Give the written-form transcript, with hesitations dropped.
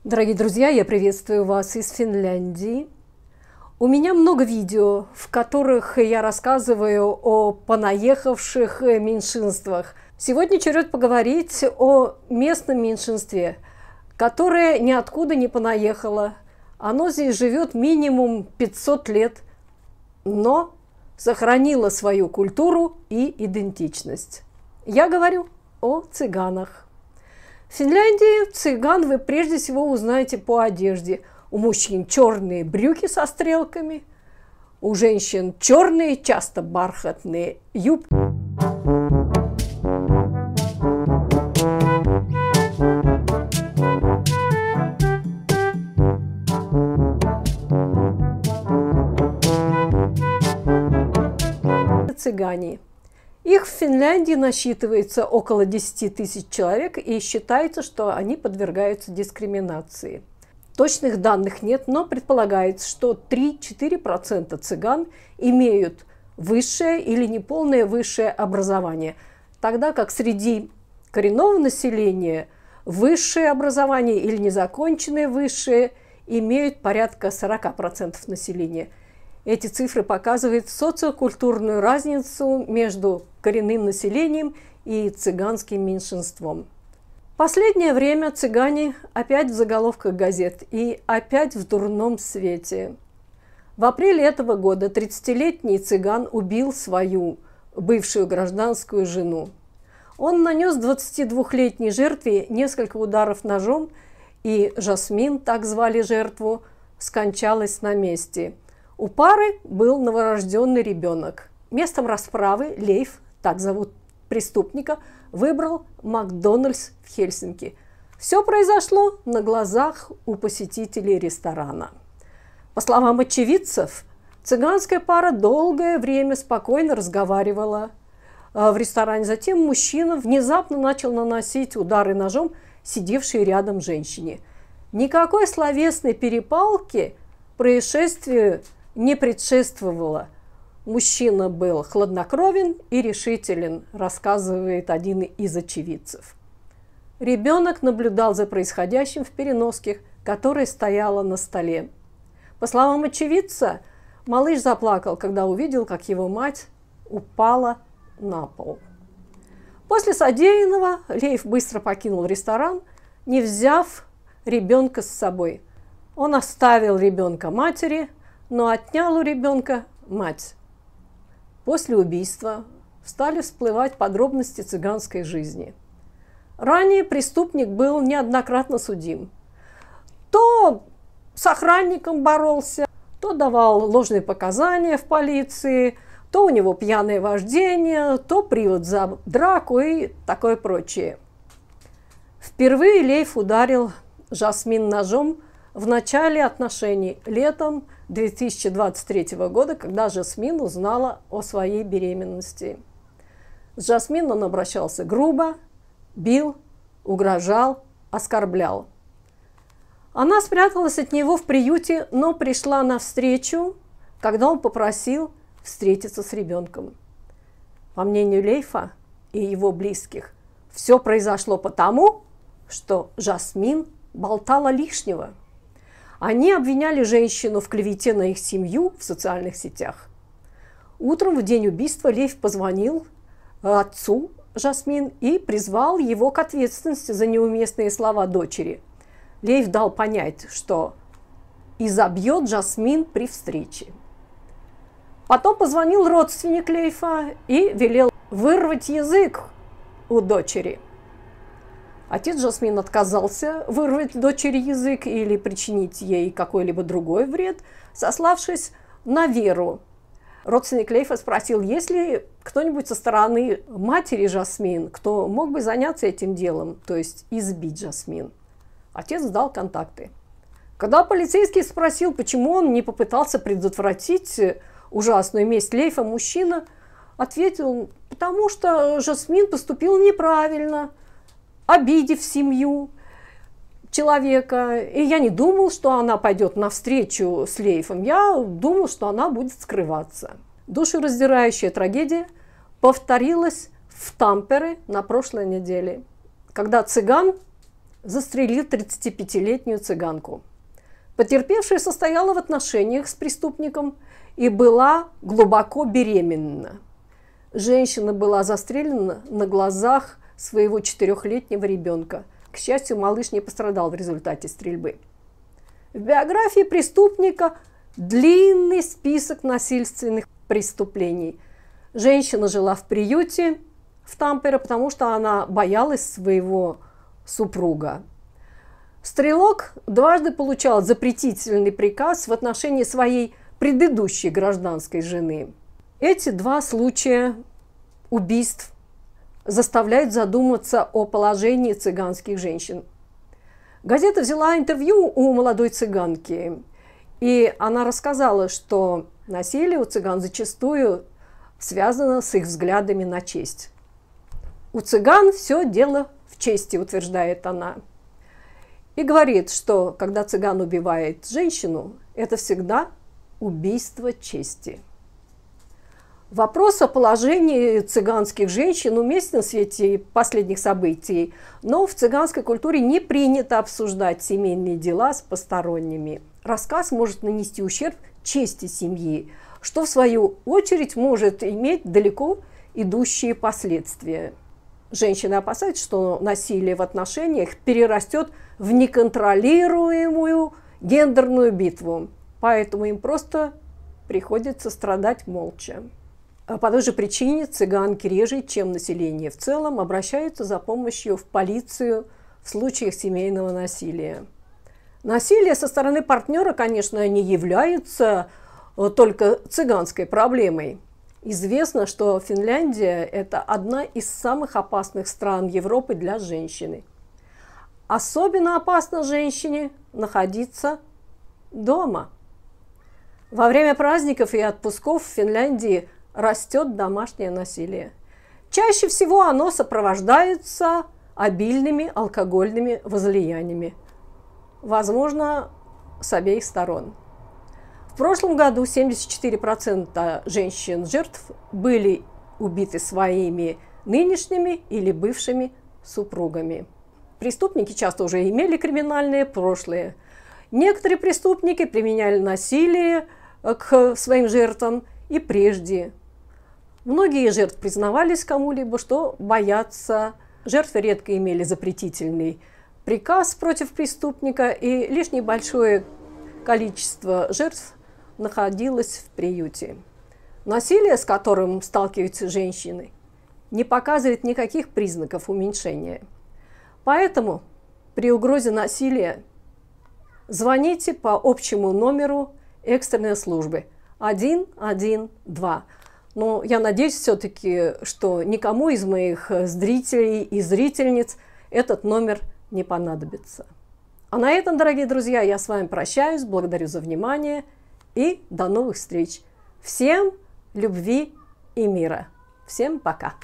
Дорогие друзья, я приветствую вас из Финляндии. У меня много видео, в которых я рассказываю о понаехавших меньшинствах. Сегодня черед поговорить о местном меньшинстве, которое ниоткуда не понаехало. Оно здесь живет минимум 500 лет, но сохранило свою культуру и идентичность. Я говорю о цыганах. В Финляндии цыган вы прежде всего узнаете по одежде. У мужчин черные брюки со стрелками, у женщин черные, часто бархатные юбки. Цыгане. Их в Финляндии насчитывается около 10 тысяч человек, и считается, что они подвергаются дискриминации. Точных данных нет, но предполагается, что 3–4% цыган имеют высшее или неполное высшее образование, тогда как среди коренного населения высшее образование или незаконченное высшее имеют порядка 40% населения. Эти цифры показывают социокультурную разницу между коренным населением и цыганским меньшинством. В последнее время цыгане опять в заголовках газет и опять в дурном свете. В апреле этого года 30-летний цыган убил свою бывшую гражданскую жену. Он нанес 22-летней жертве несколько ударов ножом, и Жасмин, так звали жертву, скончалась на месте. У пары был новорожденный ребенок. Местом расправы Лейф, так зовут преступника, выбрал Макдональдс в Хельсинки. Все произошло на глазах у посетителей ресторана. По словам очевидцев, цыганская пара долгое время спокойно разговаривала в ресторане. Затем мужчина внезапно начал наносить удары ножом сидевшей рядом женщине. Никакой словесной перепалки происшествию не предшествовало. Мужчина был хладнокровен и решителен, рассказывает один из очевидцев. Ребенок наблюдал за происходящим в переноске, которая стояла на столе. По словам очевидца, малыш заплакал, когда увидел, как его мать упала на пол. После содеянного Лейф быстро покинул ресторан, не взяв ребенка с собой. Он оставил ребенка матери, но отнял у ребенка мать. После убийства стали всплывать подробности цыганской жизни. Ранее преступник был неоднократно судим. То с охранником боролся, то давал ложные показания в полиции, то у него пьяное вождение, то привод за драку и такое прочее. Впервые Лейф ударил Жасмин ножом в начале отношений, летом 2023 года, когда Жасмин узнала о своей беременности. С Жасмин он обращался грубо, бил, угрожал, оскорблял. Она спряталась от него в приюте, но пришла навстречу, когда он попросил встретиться с ребенком. По мнению Лейфа и его близких, все произошло потому, что Жасмин болтала лишнего. Они обвиняли женщину в клевете на их семью в социальных сетях. Утром в день убийства Лейф позвонил отцу Жасмин и призвал его к ответственности за неуместные слова дочери. Лейф дал понять, что изобьет Жасмин при встрече. Потом позвонил родственник Лейфа и велел вырвать язык у дочери. Отец Жасмин отказался вырвать дочери язык или причинить ей какой-либо другой вред, сославшись на веру. Родственник Лейфа спросил, есть ли кто-нибудь со стороны матери Жасмин, кто мог бы заняться этим делом, то есть избить Жасмин. Отец дал контакты. Когда полицейский спросил, почему он не попытался предотвратить ужасную месть Лейфа, мужчина ответил, потому что Жасмин поступил неправильно, обидев семью человека. И я не думал, что она пойдет навстречу с Лейфом. Я думал, что она будет скрываться. Душераздирающая трагедия повторилась в Тампере на прошлой неделе, когда цыган застрелил 35-летнюю цыганку. Потерпевшая состояла в отношениях с преступником и была глубоко беременна. Женщина была застрелена на глазах своего 4-летнего ребенка. К счастью, малыш не пострадал в результате стрельбы. В биографии преступника длинный список насильственных преступлений. Женщина жила в приюте в Тампере, потому что она боялась своего супруга. Стрелок дважды получал запретительный приказ в отношении своей предыдущей гражданской жены. Эти два случая убийств заставляют задуматься о положении цыганских женщин. Газета взяла интервью у молодой цыганки, и она рассказала, что насилие у цыган зачастую связано с их взглядами на честь. У цыган все дело в чести, утверждает она. И говорит, что когда цыган убивает женщину, это всегда убийство чести. Вопрос о положении цыганских женщин уместен в свете последних событий, но в цыганской культуре не принято обсуждать семейные дела с посторонними. Рассказ может нанести ущерб чести семьи, что в свою очередь может иметь далеко идущие последствия. Женщины опасаются, что насилие в отношениях перерастет в неконтролируемую гендерную битву, поэтому им просто приходится страдать молча. По той же причине цыганки реже, чем население в целом, обращаются за помощью в полицию в случаях семейного насилия. Насилие со стороны партнера, конечно, не является только цыганской проблемой. Известно, что Финляндия – это одна из самых опасных стран Европы для женщины. Особенно опасно женщине находиться дома. Во время праздников и отпусков в Финляндии растет домашнее насилие. Чаще всего оно сопровождается обильными алкогольными возлияниями. Возможно, с обеих сторон. В прошлом году 74% женщин-жертв были убиты своими нынешними или бывшими супругами. Преступники часто уже имели криминальное прошлое. Некоторые преступники применяли насилие к своим жертвам и прежде. Многие жертвы признавались кому-либо, что боятся. Жертвы редко имели запретительный приказ против преступника, и лишь небольшое количество жертв находилось в приюте. Насилие, с которым сталкиваются женщины, не показывает никаких признаков уменьшения. Поэтому при угрозе насилия звоните по общему номеру экстренной службы 112. Но я надеюсь все-таки, что никому из моих зрителей и зрительниц этот номер не понадобится. А на этом, дорогие друзья, я с вами прощаюсь, благодарю за внимание и до новых встреч. Всем любви и мира. Всем пока.